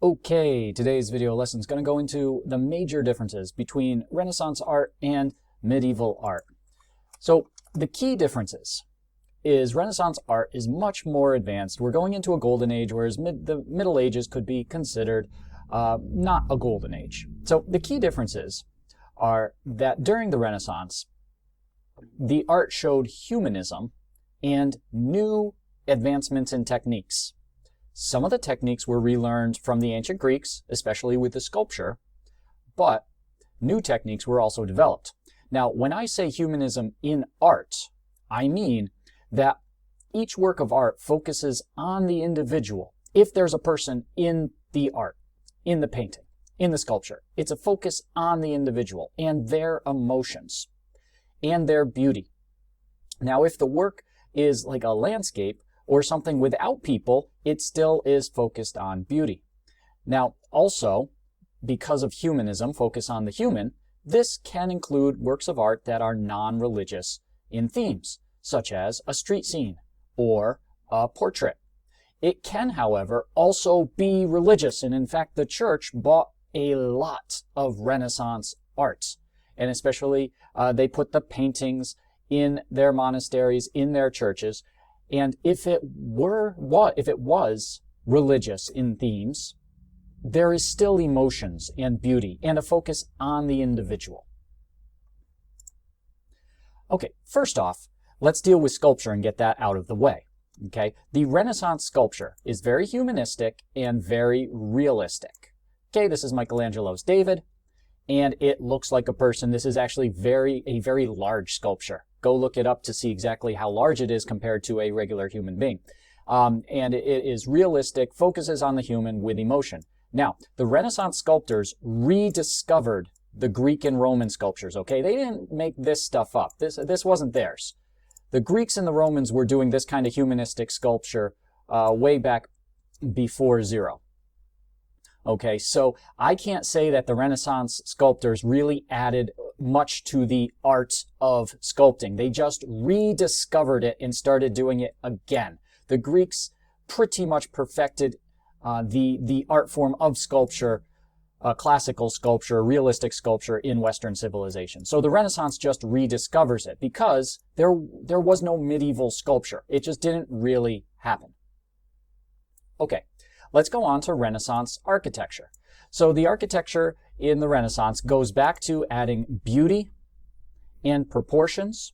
Okay, today's video lesson is going to go into the major differences between Renaissance art and medieval art. So the key differences is Renaissance art is much more advanced. We're going into a golden age, whereas the Middle Ages could be considered not a golden age. So the key differences are that during the Renaissance, the art showed humanism and new advancements in techniques. Some of the techniques were relearned from the ancient Greeks, especially with the sculpture, but new techniques were also developed. Now, when I say humanism in art, I mean that each work of art focuses on the individual. If there's a person in the art, in the painting, in the sculpture, it's a focus on the individual and their emotions and their beauty. Now, if the work is like a landscape, or something without people, it still is focused on beauty. Now, also, because of humanism, focus on the human, this can include works of art that are non-religious in themes, such as a street scene or a portrait. It can, however, also be religious, and in fact, the church bought a lot of Renaissance art, and especially they put the paintings in their monasteries, in their churches. And if it was religious in themes, there is still emotions and beauty and a focus on the individual. Okay, first off, let's deal with sculpture and get that out of the way. Okay, the Renaissance sculpture is very humanistic and very realistic. Okay, this is Michelangelo's David, and it looks like a person. This is actually a very large sculpture. Go look it up to see exactly how large it is compared to a regular human being. And it is realistic, focuses on the human with emotion. Now, the Renaissance sculptors rediscovered the Greek and Roman sculptures, okay? They didn't make this stuff up. This wasn't theirs. The Greeks and the Romans were doing this kind of humanistic sculpture way back before zero. Okay, so I can't say that the Renaissance sculptors really added much to the art of sculpting. They just rediscovered it and started doing it again. The Greeks pretty much perfected the art form of sculpture, classical sculpture, realistic sculpture in Western civilization. So the Renaissance just rediscovers it because there was no medieval sculpture. It just didn't really happen. Okay. Let's go on to Renaissance architecture. So the architecture in the Renaissance goes back to adding beauty and proportions,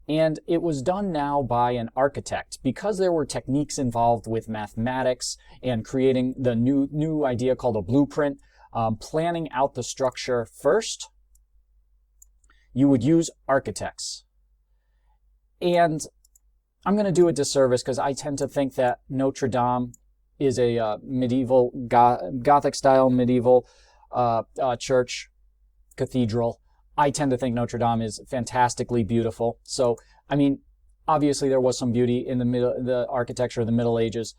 and it was done now by an architect because there were techniques involved with mathematics and creating the new idea called a blueprint, planning out the structure first. You would use architects. And I'm going to do a disservice because I tend to think that Notre Dame is a medieval, Gothic-style medieval church, cathedral. I tend to think Notre Dame is fantastically beautiful. So, I mean, obviously there was some beauty in the architecture of the Middle Ages,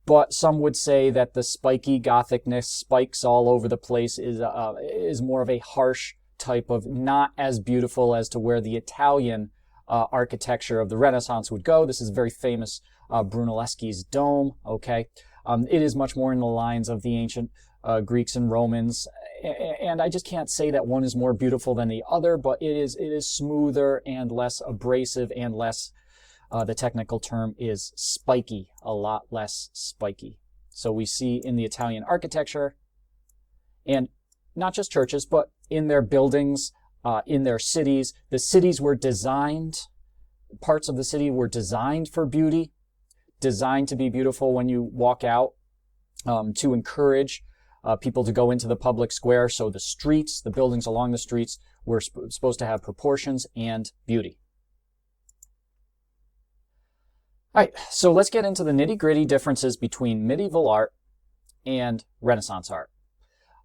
but some would say that the spiky Gothicness, spikes all over the place, is more of a harsh type of, not as beautiful as to where the Italian architecture of the Renaissance would go. This is very famous Brunelleschi's dome, okay? It is much more in the lines of the ancient Greeks and Romans, and I just can't say that one is more beautiful than the other, but it is smoother and less abrasive and less, the technical term is spiky, a lot less spiky. So we see in the Italian architecture, and not just churches, but in their buildings, in their cities, the cities were designed, parts of the city were designed for beauty, designed to be beautiful when you walk out, to encourage people to go into the public square. So the streets, the buildings along the streets were supposed to have proportions and beauty. All right, so let's get into the nitty-gritty differences between medieval art and Renaissance art.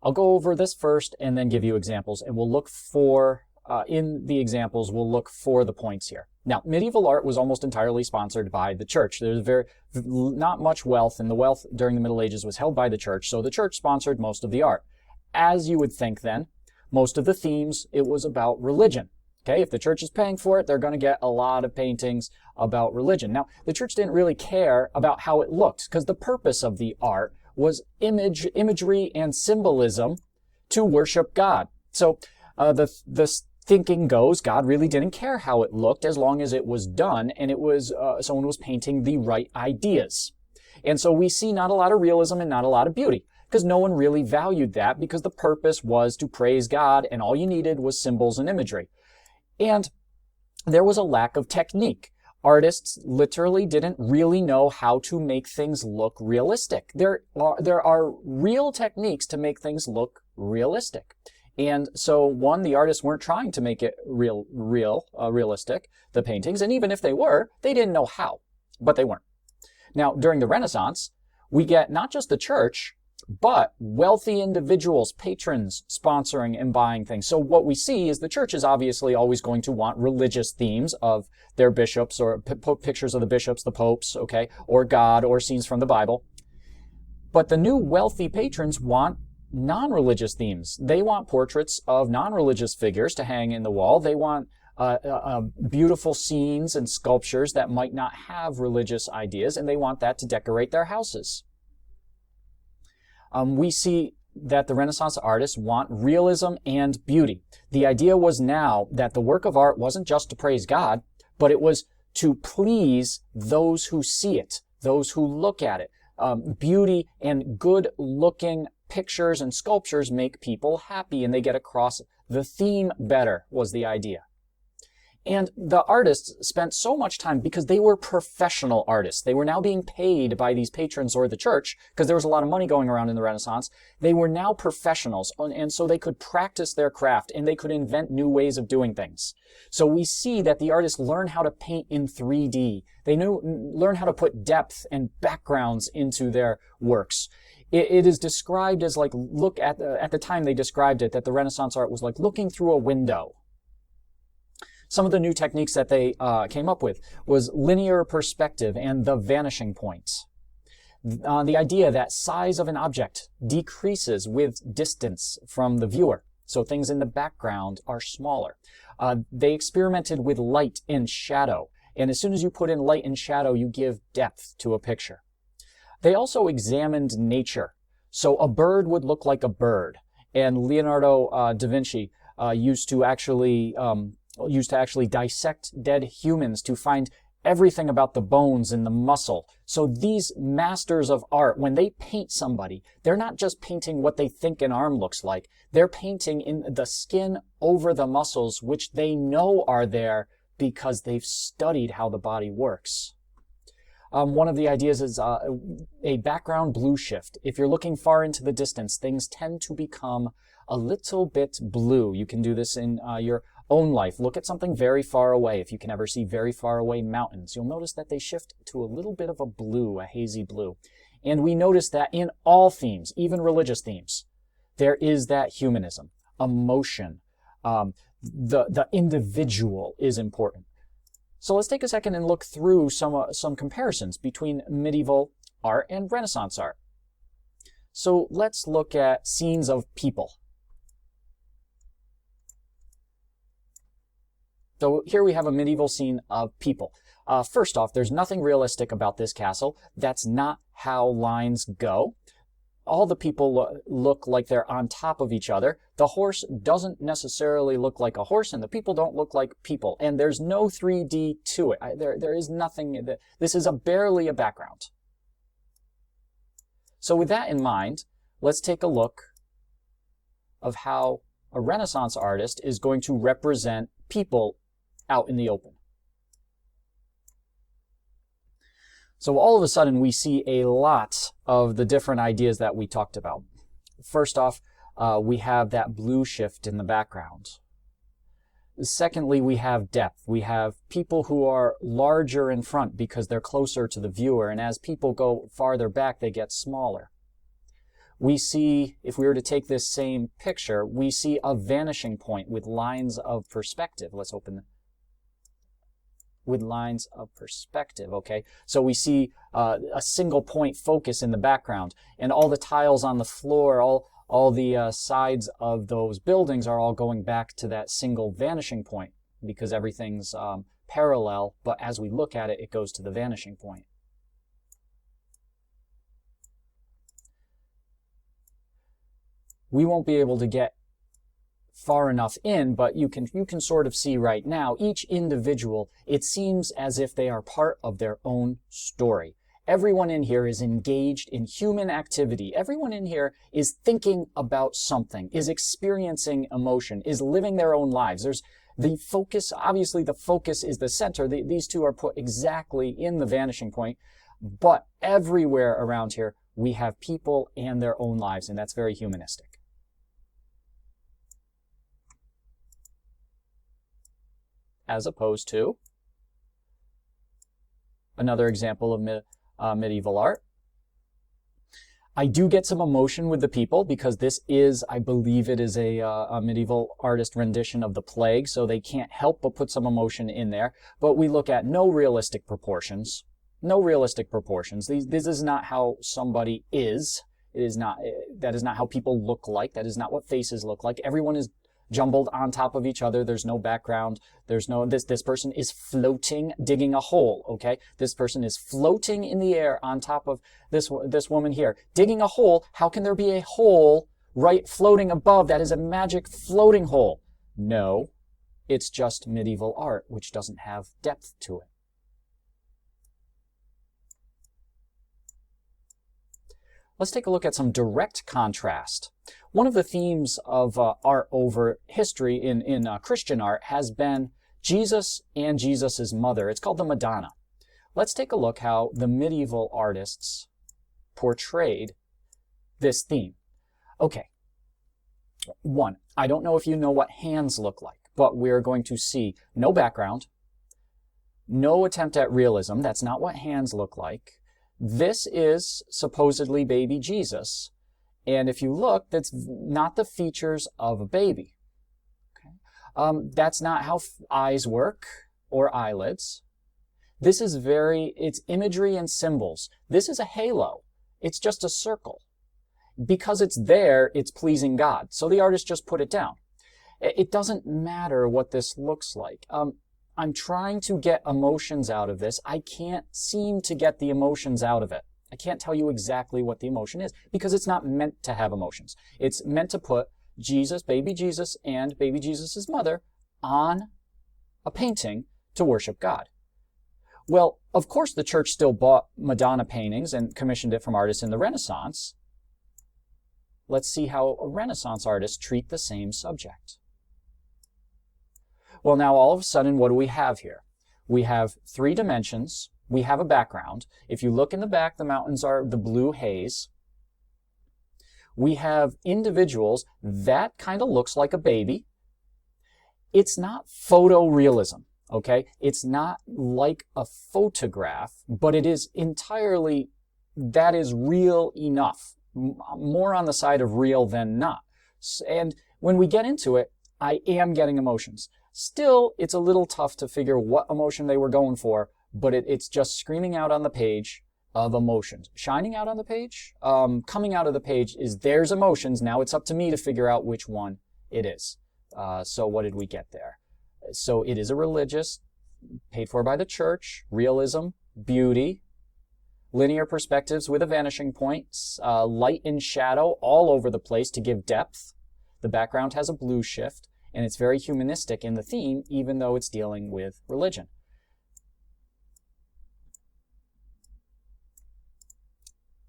I'll go over this first and then give you examples, and we'll look for, in the examples, we'll look for the points here. Now, medieval art was almost entirely sponsored by the church. There was not much wealth, and the wealth during the Middle Ages was held by the church, so the church sponsored most of the art. As you would think then, most of the themes, it was about religion. Okay, if the church is paying for it, they're going to get a lot of paintings about religion. Now, the church didn't really care about how it looked, because the purpose of the art was imagery and symbolism to worship God. So the thinking goes, God really didn't care how it looked as long as it was done, and it was someone was painting the right ideas. And so we see not a lot of realism and not a lot of beauty, because no one really valued that, because the purpose was to praise God, and all you needed was symbols and imagery. And there was a lack of technique. Artists literally didn't really know how to make things look realistic. There are real techniques to make things look realistic. And so, one, the artists weren't trying to make it realistic, the paintings, and even if they were, they didn't know how, but they weren't. Now, during the Renaissance, we get not just the church, but wealthy individuals, patrons, sponsoring and buying things. So what we see is the church is obviously always going to want religious themes of their bishops, or pictures of the bishops, the popes, okay, or God, or scenes from the Bible. But the new wealthy patrons want non-religious themes. They want portraits of non-religious figures to hang in the wall. They want beautiful scenes and sculptures that might not have religious ideas, and they want that to decorate their houses. We see that the Renaissance artists want realism and beauty. The idea was now that the work of art wasn't just to praise God, but it was to please those who see it, those who look at it. Beauty and good-looking pictures and sculptures make people happy, and they get across the theme better, was the idea. And the artists spent so much time, because they were professional artists. They were now being paid by these patrons or the church, because there was a lot of money going around in the Renaissance. They were now professionals, and so they could practice their craft, and they could invent new ways of doing things. So we see that the artists learn how to paint in 3D. They learn how to put depth and backgrounds into their works. It is described as like, at the time they described it, that the Renaissance art was like looking through a window. Some of the new techniques that they came up with was linear perspective and the vanishing point. The idea that size of an object decreases with distance from the viewer, so things in the background are smaller. They experimented with light and shadow, and as soon as you put in light and shadow, you give depth to a picture. They also examined nature, so a bird would look like a bird, and Leonardo da Vinci used to actually dissect dead humans to find everything about the bones and the muscle. So these masters of art, when they paint somebody, they're not just painting what they think an arm looks like. They're painting in the skin over the muscles, which they know are there because they've studied how the body works. One of the ideas is a background blue shift. If you're looking far into the distance, things tend to become a little bit blue. You can do this in your own life. Look at something very far away. If you can ever see very far away mountains, you'll notice that they shift to a little bit of a blue, a hazy blue. And we notice that in all themes, even religious themes, there is that humanism, emotion. The individual is important. So let's take a second and look through some comparisons between medieval art and Renaissance art. So let's look at scenes of people. So here we have a medieval scene of people. First off, there's nothing realistic about this castle. That's not how lines go. All the people look like they're on top of each other. The horse doesn't necessarily look like a horse, and the people don't look like people. And there's no 3D to it. There is nothing. This is barely a background. So with that in mind, let's take a look of how a Renaissance artist is going to represent people out in the open. So all of a sudden we see a lot of the different ideas that we talked about. First off, we have that blue shift in the background. Secondly, we have depth. We have people who are larger in front because they're closer to the viewer, and as people go farther back, they get smaller. We see, if we were to take this same picture, we see a vanishing point with lines of perspective. Let's open with lines of perspective, okay? So we see a single point focus in the background, and all the tiles on the floor, all the sides of those buildings are all going back to that single vanishing point because everything's parallel, but as we look at it, it goes to the vanishing point. we won't be able to get far enough in, but you can sort of see right now, each individual, it seems as if they are part of their own story. Everyone in here is engaged in human activity. Everyone in here is thinking about something, is experiencing emotion, is living their own lives. There's the focus, obviously the focus is the center. These two are put exactly in the vanishing point, but everywhere around here, we have people and their own lives, and that's very humanistic. As opposed to another example of medieval art. I do get some emotion with the people because this is, I believe it is a medieval artist rendition of the plague, so they can't help but put some emotion in there. But we look at no realistic proportions. No realistic proportions. This is not how somebody is. It is not, that is not how people look like. That is not what faces look like. Everyone is jumbled on top of each other. There's no background. There's no, this person is floating, digging a hole, okay? This person is floating in the air on top of this woman here, digging a hole. How can there be a hole right floating above? That is a magic floating hole. No, it's just medieval art, which doesn't have depth to it. Let's take a look at some direct contrast. One of the themes of art over history in Christian art has been Jesus and Jesus's mother. It's called the Madonna. Let's take a look how the medieval artists portrayed this theme. Okay. One, I don't know if you know what hands look like, but we're going to see no background, no attempt at realism. That's not what hands look like. This is supposedly baby Jesus. And if you look, that's not the features of a baby. Okay? That's not how eyes work or eyelids. This is it's imagery and symbols. This is a halo. It's just a circle. Because it's there, it's pleasing God. So the artist just put it down. It doesn't matter what this looks like. I'm trying to get emotions out of this. I can't seem to get the emotions out of it. I can't tell you exactly what the emotion is because it's not meant to have emotions. It's meant to put Jesus, baby Jesus, and baby Jesus' mother on a painting to worship God. Well, of course the church still bought Madonna paintings and commissioned it from artists in the Renaissance. Let's see how Renaissance artists treat the same subject. Well, now all of a sudden, what do we have here? We have 3 dimensions. We have a background. If you look in the back, the mountains are the blue haze. We have individuals. That kind of looks like a baby. It's not photorealism, okay? It's not like a photograph, but it is entirely, that is real enough. More on the side of real than not. And when we get into it, I am getting emotions. Still, it's a little tough to figure what emotion they were going for, but it's just screaming out on the page of emotions. Shining out on the page, coming out of the page is there's emotions. Now it's up to me to figure out which one it is. So what did we get there? So it is a religious, paid for by the church, realism, beauty, linear perspectives with a vanishing point, light and shadow all over the place to give depth. The background has a blue shift. And it's very humanistic in the theme, even though it's dealing with religion.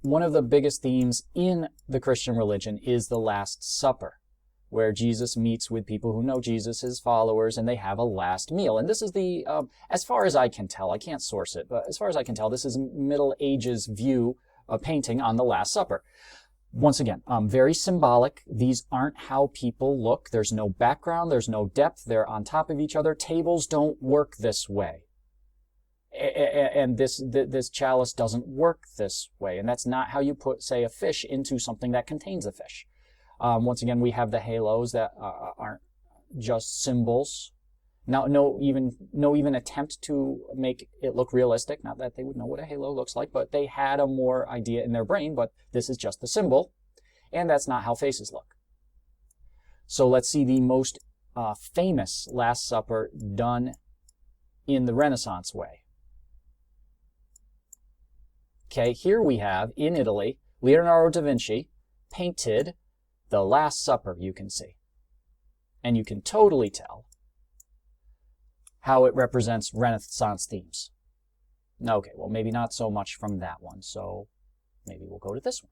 One of the biggest themes in the Christian religion is the Last Supper, where Jesus meets with people who know Jesus, his followers, and they have a last meal. And this is the, as far as I can tell, I can't source it, but as far as I can tell, this is Middle Ages view, a painting on the Last Supper. Once again, very symbolic. These aren't how people look. There's no background. There's no depth. They're on top of each other. Tables don't work this way. And this chalice doesn't work this way. And that's not how you put, say, a fish into something that contains a fish. Once again, we have the halos that aren't just symbols. No even attempt to make it look realistic. Not that they would know what a halo looks like, but they had a more idea in their brain, but this is just the symbol, and that's not how faces look. So let's see the most famous Last Supper done in the Renaissance way. Okay, here we have, in Italy, Leonardo da Vinci painted the Last Supper, you can see. And you can totally tell how it represents Renaissance themes. Okay, well, maybe not so much from that one, so maybe we'll go to this one.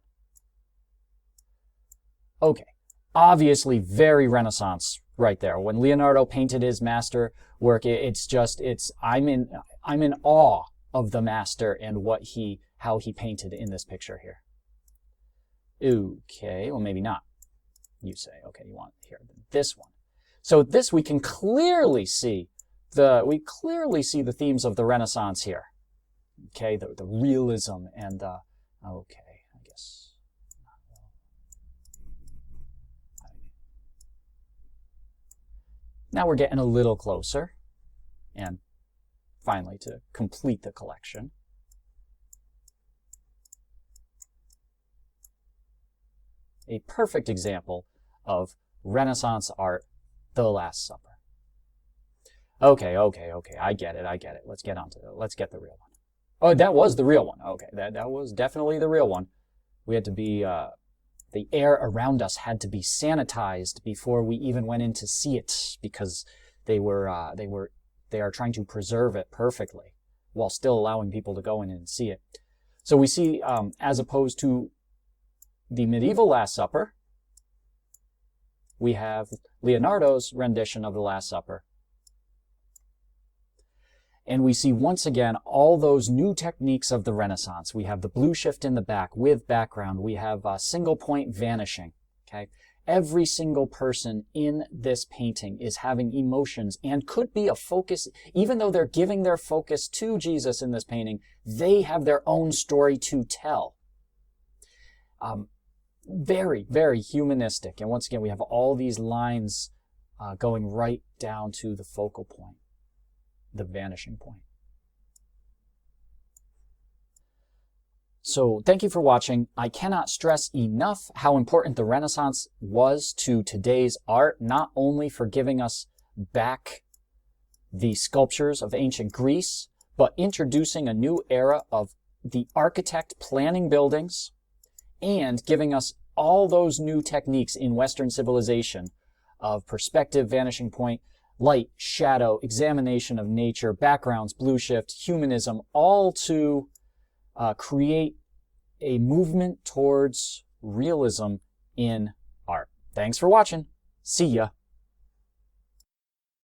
Okay, obviously very Renaissance right there. When Leonardo painted his master work, I'm in awe of the master and how he painted in this picture here. Okay, well, maybe not. You say, okay, you want here this one. So this we can clearly see the themes of the Renaissance here. Okay, the realism and okay, I guess. Now we're getting a little closer, and finally to complete the collection. A perfect example of Renaissance art, the Last Supper. Okay, I get it. Let's get onto it. Let's get the real one. Oh, that was the real one. Okay, that was definitely the real one. We had to be, the air around us had to be sanitized before we even went in to see it, because they are trying to preserve it perfectly while still allowing people to go in and see it. So we see, as opposed to the medieval Last Supper, we have Leonardo's rendition of the Last Supper. And we see once again all those new techniques of the Renaissance. We have the blue shift in the back with background. We have single point vanishing. Okay, every single person in this painting is having emotions and could be a focus. Even though they're giving their focus to Jesus in this painting, they have their own story to tell. Very, very humanistic. And once again, we have all these lines going right down to the focal point, the vanishing point. So thank you for watching. I cannot stress enough how important the Renaissance was to today's art, not only for giving us back the sculptures of ancient Greece, but introducing a new era of the architect planning buildings and giving us all those new techniques in Western civilization of perspective, vanishing point, light, shadow, examination of nature, backgrounds, blue shift, humanism, all to create a movement towards realism in art. Thanks for watching. See ya.